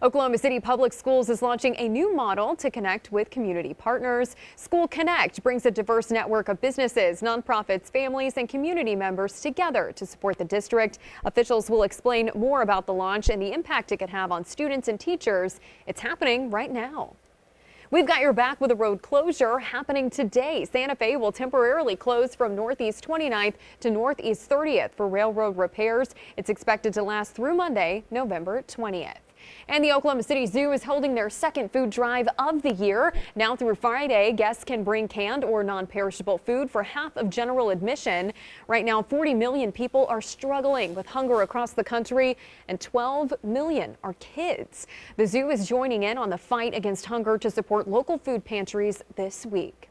Oklahoma City Public Schools is launching a new model to connect with community partners. School Connect brings a diverse network of businesses, nonprofits, families, and community members together to support the district. Officials will explain more about the launch and the impact it could have on students and teachers. It's happening right now. We've got your back with a road closure happening today. Santa Fe will temporarily close from Northeast 29th to Northeast 30th for railroad repairs. It's expected to last through Monday, November 20th. And the Oklahoma City Zoo is holding their second food drive of the year. Now through Friday, guests can bring canned or non-perishable food for half of general admission. Right now, 40 million people are struggling with hunger across the country, and 12 million are kids. The zoo is joining in on the fight against hunger to support local food pantries this week.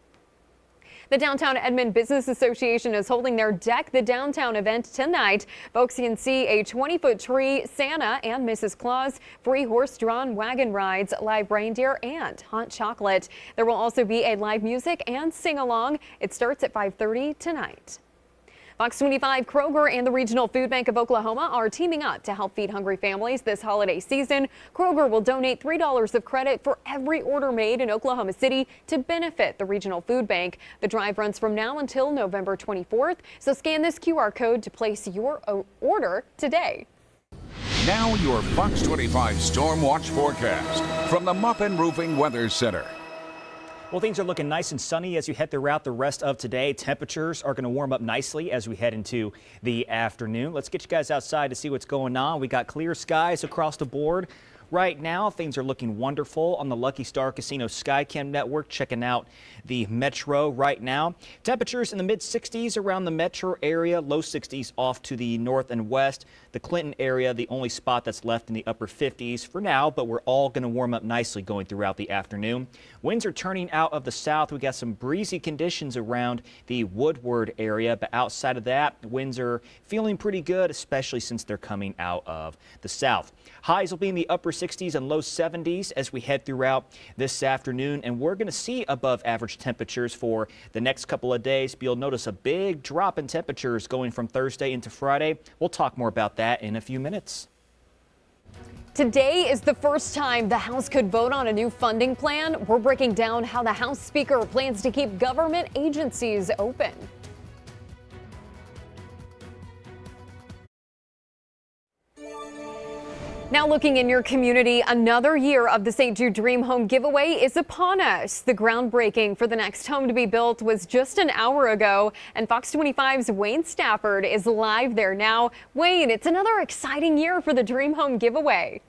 The Downtown Edmond Business Association is holding their Deck the Downtown event tonight. Folks can see a 20-foot tree, Santa and Mrs. Claus, free horse-drawn wagon rides, live reindeer, and hot chocolate. There will also be a live music and sing-along. It starts at 5:30 tonight. Fox 25, Kroger, and the Regional Food Bank of Oklahoma are teaming up to help feed hungry families this holiday season. Kroger will donate $3 of credit for every order made in Oklahoma City to benefit the Regional Food Bank. The drive runs from now until November 24th, so scan this QR code to place your order today. Now your Fox 25 Storm Watch forecast from the Muppin Roofing Weather Center. Well, things are looking nice and sunny as you head throughout the rest of today. Temperatures are going to warm up nicely as we head into the afternoon. Let's get you guys outside to see what's going on. We got clear skies across the board. Right now, things are looking wonderful on the Lucky Star Casino Skycam network. Checking out the metro right now. Temperatures in the mid-60s around the metro area, low 60s off to the north and west. The Clinton area, the only spot that's left in the upper 50s for now, but we're all going to warm up nicely going throughout the afternoon. Winds are turning out of the south. We got some breezy conditions around the Woodward area, but outside of that, winds are feeling pretty good, especially since they're coming out of the south. Highs will be in the upper 60s and low 70s as we head throughout this afternoon, and we're going to see above average temperatures for the next couple of days. But you'll notice a big drop in temperatures going from Thursday into Friday. We'll talk more about that in a few minutes. Today is the first time the House could vote on a new funding plan. We're breaking down how the House Speaker plans to keep government agencies open. Now looking in your community, another year of the St. Jude Dream Home giveaway is upon us. The groundbreaking for the next home to be built was just an hour ago, and Fox 25's Wayne Stafford is live there now. Wayne, it's another exciting year for the Dream Home giveaway.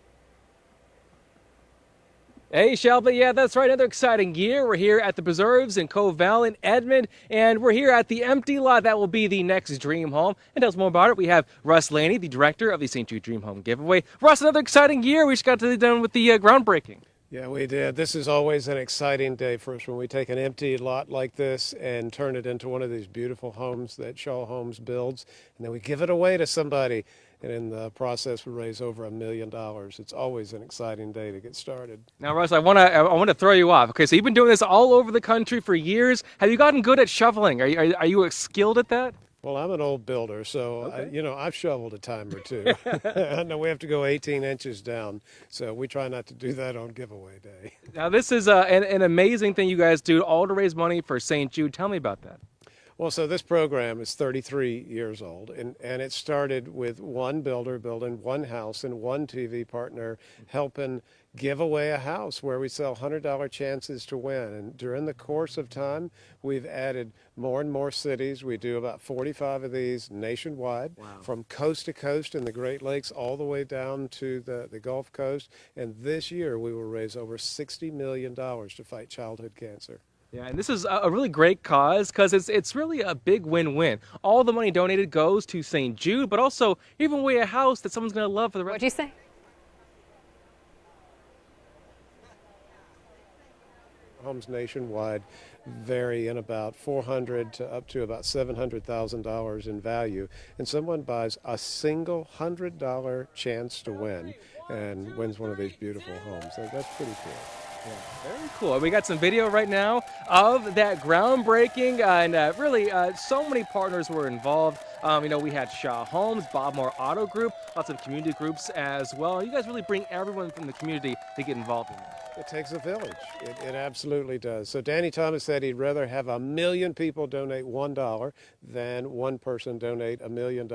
Hey, Shelby. Yeah, that's right. Another exciting year. We're here at the Preserves in Cove Valley in Edmond, and we're here at the empty lot that will be the next Dream Home. And tell us more about it, we have Russ Laney, the director of the St. Jude Dream Home giveaway. Russ, another exciting year. We just got to be done with the groundbreaking. Yeah, we did. This is always an exciting day for us when we take an empty lot like this and turn it into one of these beautiful homes that Shaw Homes builds, and then we give it away to somebody. And in the process, we raise over $1 million. It's always an exciting day to get started. Now, Russ, I want to throw you off. Okay, so you've been doing this all over the country for years. Have you gotten good at shoveling? Are you skilled at that? Well, I'm an old builder, so I've shoveled a time or two. I know we have to go 18 inches down, so we try not to do that on giveaway day. Now, this is an amazing thing you guys do, all to raise money for St. Jude. Tell me about that. Well, so this program is 33 years old, and it started with one builder building one house and one TV partner helping give away a house where we sell $100 chances to win. And during the course of time, we've added more and more cities. We do about 45 of these nationwide, from coast to coast in the Great Lakes all the way down to the Gulf Coast. And this year, we will raise over $60 million to fight childhood cancer. Yeah, and this is a really great cause because it's really a big win-win. All the money donated goes to St. Jude, but also giving away a house that someone's going to love for the rest. What'd you say? Homes nationwide vary in about $400,000 to up to about $700,000 in value, and someone buys a single $100 chance to win and wins one of these beautiful homes. So that's pretty cool. Yeah, very cool. We got some video right now of that groundbreaking, and really so many partners were involved. We had Shaw Homes, Bob Moore Auto Group, lots of community groups as well. You guys really bring everyone from the community to get involved in that. It takes a village. It absolutely does. So Danny Thomas said he'd rather have 1 million people donate $1 than one person donate $1 million.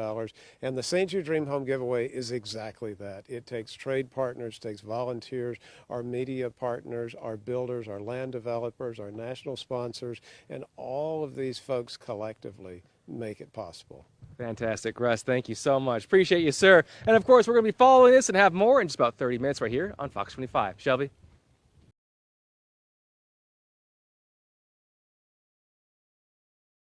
And the St. Jude Dream Home giveaway is exactly that. It takes trade partners, takes volunteers, our media partners, our builders, our land developers, our national sponsors, and all of these folks collectively make it possible. Fantastic, Russ. Thank you so much. Appreciate you, sir. And of course, we're going to be following this and have more in just about 30 minutes right here on Fox 25. Shelby?